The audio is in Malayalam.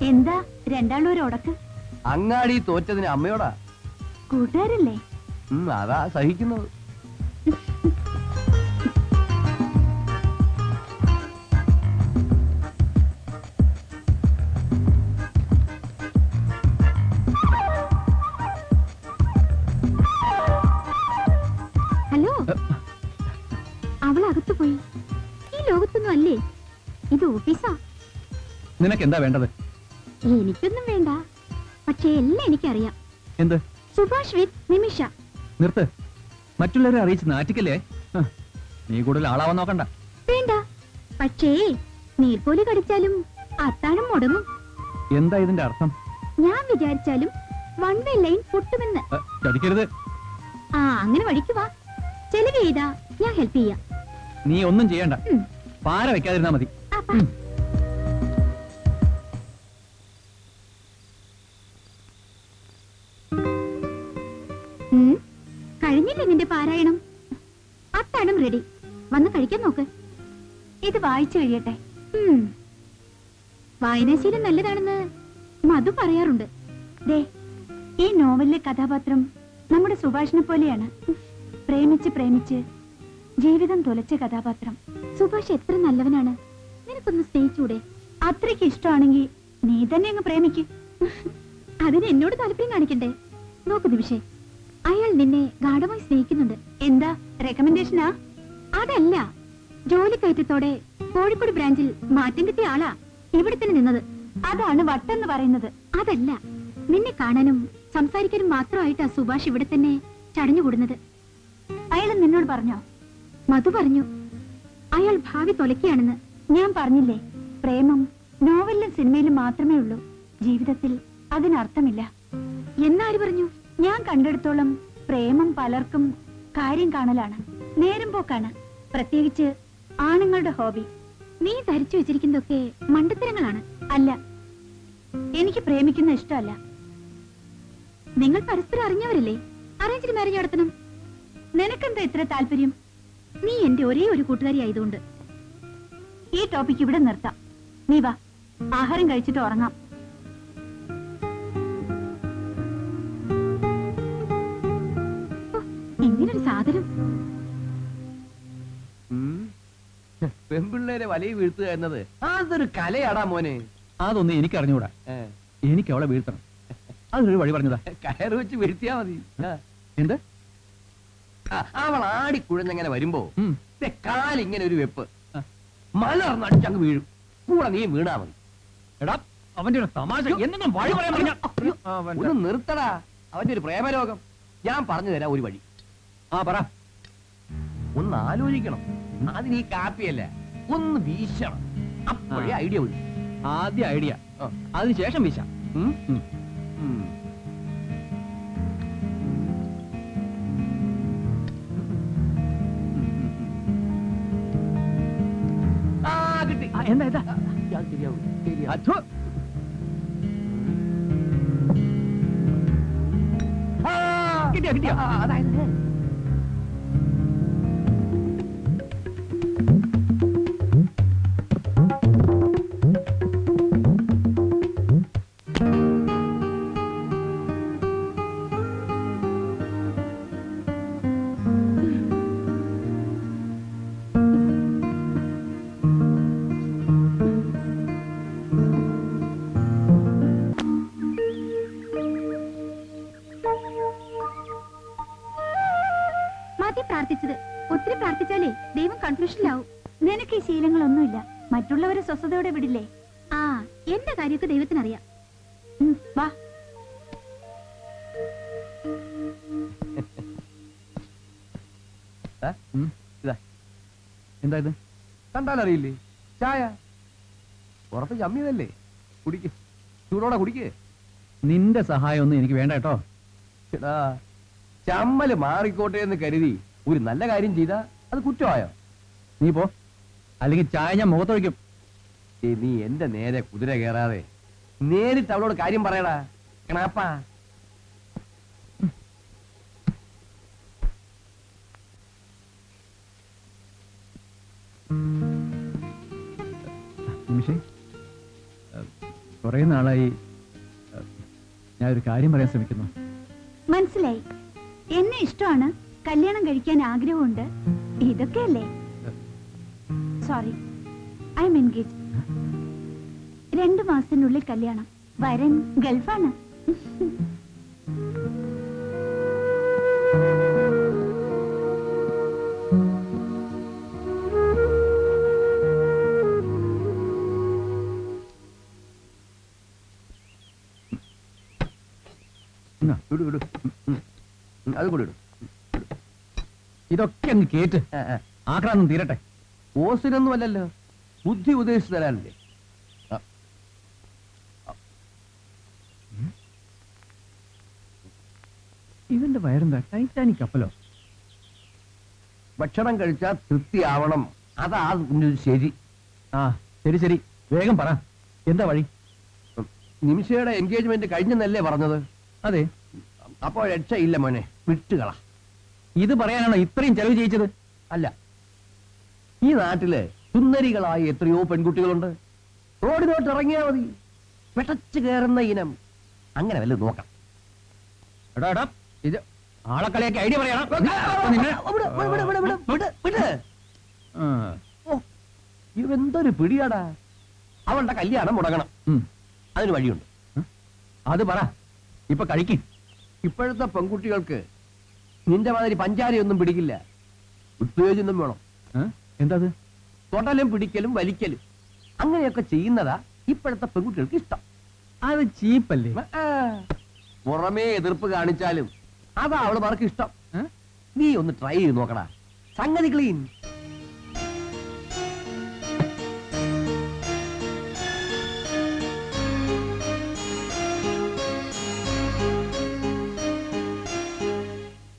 എന്താ രണ്ടാളും ഒരു ഉടക്ക്? അങ്ങാടി തോറ്റതിന് അമ്മയോടാ. കൂട്ടുകാരല്ലേ? അതാ സഹിക്കുന്നത്. ഹലോ, അവൾ അകത്തു പോയി. ഈ ലോകത്തൊന്നും അല്ലേ, ഇത് ഓഫീസാ. നിനക്ക് എന്താ വേണ്ടത്? എനിക്കൊന്നും വേണ്ട, പക്ഷേ എല്ലാം എനിക്കറിയാം. എന്ത്? സുഭാഷ് വിത്ത് നിമിഷ. നിർത്ത്, മറ്റുള്ളവരെ അറിയിച്ച് നാറ്റിക്കല്ലേ. നീ കൂടുതൽ ആളാവാൻ നോക്കണ്ട. വേണ്ട, പക്ഷേ നീർക്കോലി കടിച്ചാലും അത്താഴം മുടങ്ങും. എന്താ ഇതിന്റെ അർത്ഥം? ഞാൻ വിചാരിച്ചാലും വൺ വേ ലൈൻ പൊട്ടുമെന്ന്. ചതിക്കരുത്. അങ്ങനെ വഴിക്കുവാ, ചെലവ് ചെയ്താ ഞാൻ ഹെൽപ്പ് ചെയ്യാം. നീ ഒന്നും ചെയ്യണ്ട, പാര വെക്കാതിരുന്നാ മതി. കഴിഞ്ഞില്ലേ നിന്റെ പാരായണം? അത്താഴം റെഡി, വന്ന് കഴിക്കാൻ നോക്ക്. ഇത് വായിച്ചു കഴിയട്ടെ. വായനാശീലം നല്ലതാണെന്ന് മധു പറയാറുണ്ട്. ദേ, ഈ നോവലിലെ കഥാപാത്രം നമ്മുടെ സുഭാഷിനെ പോലെയാണ്. പ്രേമിച്ച് പ്രേമിച്ച് ജീവിതം തുലച്ച കഥാപാത്രം. സുഭാഷ് എത്ര നല്ലവനാണ്. നിനക്കൊന്ന് സ്നേഹിച്ചൂടെ? അത്രയ്ക്ക് ഇഷ്ടമാണെങ്കിൽ നീ തന്നെ അങ്ങ് പ്രേമിക്ക്. അതിന് എന്നോട് താല്പര്യം കാണിക്കണ്ടേ? നോക്കു നിമിഷേ, അയാൾ നിന്നെ ഗാഢമായി സ്നേഹിക്കുന്നുണ്ട്. എന്താ റെക്കമെൻഡേഷനാ? അതല്ല, ജോലി കയറ്റത്തോടെ കോഴിക്കോട് ബ്രാഞ്ചിൽ മാറ്റം കിട്ടിയ ആളാ ഇവിടെ തന്നെ നിന്നത്. അതാണ് വട്ടെന്ന് പറയുന്നത്. അതല്ല, നിന്നെ കാണാനും സംസാരിക്കാനും മാത്രമായിട്ടാ സുഭാഷ് ഇവിടെ തന്നെ ചടഞ്ഞുകൂടുന്നത്. അയാൾ നിന്നോട് പറഞ്ഞോ? മധു പറഞ്ഞു. അയാൾ ഭാവി തൊലയ്ക്കുകയാണെന്ന്. ഞാൻ പറഞ്ഞില്ലേ, പ്രേമം നോവലിലും സിനിമയിലും മാത്രമേ ഉള്ളൂ, ജീവിതത്തിൽ അതിനർത്ഥമില്ല. എന്നാര് പറഞ്ഞു? ഞാൻ കണ്ടെടുത്തോളം പ്രേമം പലർക്കും കാര്യം കാണലാണ്, നേരം പോക്കാണ്, പ്രത്യേകിച്ച് ആണുങ്ങളുടെ ഹോബി. നീ ധരിച്ചു വെച്ചിരിക്കുന്നതൊക്കെ മണ്ടത്തരങ്ങളാണ്. അല്ല, എനിക്ക് പ്രേമിക്കുന്ന ഇഷ്ടമല്ല. നിങ്ങൾ പരസ്പരം അറിഞ്ഞവരല്ലേ? അറേഞ്ച്ഡ് മാരേജ് നടത്തണം. നിനക്കെന്താ ഇത്ര താല്പര്യം? നീ എന്റെ ഒരേ ഒരു കൂട്ടുകാരി ആയതുകൊണ്ട്. ഈ ടോപ്പിക് ഇവിടെ നിർത്താം. നീ വാ, ആഹാരം കഴിച്ചിട്ട് ഉറങ്ങാം. ഇങ്ങനൊരു സാധനം. പെൺപിള്ളേരെ വലയിൽ വീഴ്ത്തുക എന്നത് അതൊരു കലയാടാ മോനെ. അതൊന്നും എനിക്ക് അറിഞ്ഞൂടാ. എനിക്ക് അവളെ വീഴ്ത്തണം. അതൊരു വഴി പറഞ്ഞതാ. കയറ് വെച്ച് വീഴ്ത്തിയാ മതി. എന്ത്? അവൾ ആടിക്കുഴഞ്ഞങ്ങനെ വരുമ്പോ കാലിങ്ങനെ ഒരു വെപ്പ് മലർന്നടിച്ചങ്ങ് വീഴും. കൂടെ നീ വീണാ മതി. എടാ, അവന്റെ ഒരു തമാശ. എന്തെങ്കിലും വഴി പറയാൻ പറഞ്ഞ ഒന്ന് നിർത്തടാ, അവന്റെ ഒരു പ്രേമരോഗം. ഞാൻ പറഞ്ഞു തരാം ഒരു വഴി. പറ. ഒന്ന് ആലോചിക്കണം. അതിന് ഈ കാപ്പിയല്ല, ഒന്ന് വീശണം. അപ്പോഴേ ഐഡിയ വരും. ആദ്യ ഐഡിയ, അതിനുശേഷം വീശ. കിട്ടി. എന്താ ഇതാ? ശരിയാവും. കിട്ടിയോ കിട്ടിയോ? അതായത് പ്രാർത്ഥിച്ചത്. ഒത്തിരി പ്രാർത്ഥിച്ചാലേ ദൈവം കൺഫ്യൂഷനിലാവും. നിനക്ക് ഈ ശീലങ്ങളൊന്നുമില്ല, മറ്റുള്ളവരെ സ്വസ്ഥതയോടെ വിടില്ലേ? എന്റെ കാര്യമൊക്കെ ദൈവത്തിനറിയാം. വാ. എന്താ ഇത്? കണ്ടാലറിയില്ലേ? ചായ പുറത്ത് ചമ്മിയതല്ലേ, കുടിക്ക്. ചൂടോടെ കുടിക്ക്. നിന്റെ സഹായം ഒന്നും എനിക്ക് വേണ്ട കേട്ടോ. ചമ്മല് മാറിക്കോട്ടെ എന്ന് കരുതി ഒരു നല്ല കാര്യം ചെയ്താ അത് കുറ്റമായോ? നീ പോ, അല്ലെങ്കിൽ ചായ ഞാൻ മുഖത്തൊഴിക്കും. നീ എന്റെ നേരെ കുതിര കയറാതെ നേരിട്ട് അവളോട് കാര്യം പറയടാ കണാപ്പാ. നിമിഷേ, കുറെ നാളായി ഞാൻ ഒരു കാര്യം പറയാൻ ശ്രമിക്കുന്നു. മനസ്സിലായി. എന്നെ ഇഷ്ടമാണ്, കല്യാണം കഴിക്കാൻ ആഗ്രഹമുണ്ട്, ഇതൊക്കെയല്ലേ? Sorry, I M engage. 2 മാസത്തിനുള്ളിൽ കല്യാണം. വരൻ ഗൾഫാണ്. എന്നാ, വിടു വിടു. അത് കൂടി ഇടും. ഇതൊക്കെ അങ്ങ് കേട്ട് ആക്രാന്തം തീരട്ടെ. ഓസിനൊന്നും അല്ലല്ലോ, ബുദ്ധി ഉപദേശിച്ചു തരാനല്ലേ. ഇവന്റെ വയറെന്താ ടൈറ്റാനിക് കപ്പലോ? ഭക്ഷണം കഴിച്ചാൽ തൃപ്തിയാവണം, അതാ ഒരു ശരി. ആ ശരി ശരി, വേഗം പറ, എന്താ വഴി? നിമിഷയുടെ എൻഗേജ്മെന്റ് കഴിഞ്ഞെന്നല്ലേ പറഞ്ഞത്? അതെ. അപ്പോ രക്ഷയില്ല മോനെ, വിട്ടുകള. ഇത് പറയാനാണോ ഇത്രയും ചെലവ് ചെയ്യിച്ചത്? അല്ല, ഈ നാട്ടില് സുന്ദരികളായ എത്രയോ പെൺകുട്ടികളുണ്ട്. റോഡിലോട്ട് ഇറങ്ങിയാ മതി, പെട്ടച്ചു കയറുന്ന ഇനം. അങ്ങനെ വല്ല നോക്കാം. എടാ എടാ, ഇത് ആളക്കളിയൊക്കെ ഐഡിയ പറയണം. ഇവന്തൊരു പിടിയാടാ. അവളുടെ കല്യാണം മുടങ്ങണം, അതിന് വഴിയുണ്ട്. അത് പറ, ഇപ്പൊ കഴിക്കും. ഇപ്പോഴത്തെ പെൺകുട്ടികൾക്ക് നിന്റെ മാതിരി പഞ്ചാരയൊന്നും പിടിക്കില്ല, ഉത്തേജനം വേണം. എന്താ അത്? തൊടലും പിടിക്കലും വലിക്കലും അങ്ങനെയൊക്കെ ചെയ്യുന്നതാ ഇപ്പോഴത്തെ പെൺകുട്ടികൾക്ക് ഇഷ്ടം. അത് ചീപ്പല്ലേ? പുറമേ എതിർപ്പ് കാണിച്ചാലും അതാ അവള് മാർക്ക് ഇഷ്ടം. നീ ഒന്ന് ട്രൈ ചെയ്ത് നോക്കടാ, സംഗതി ക്ലീൻ.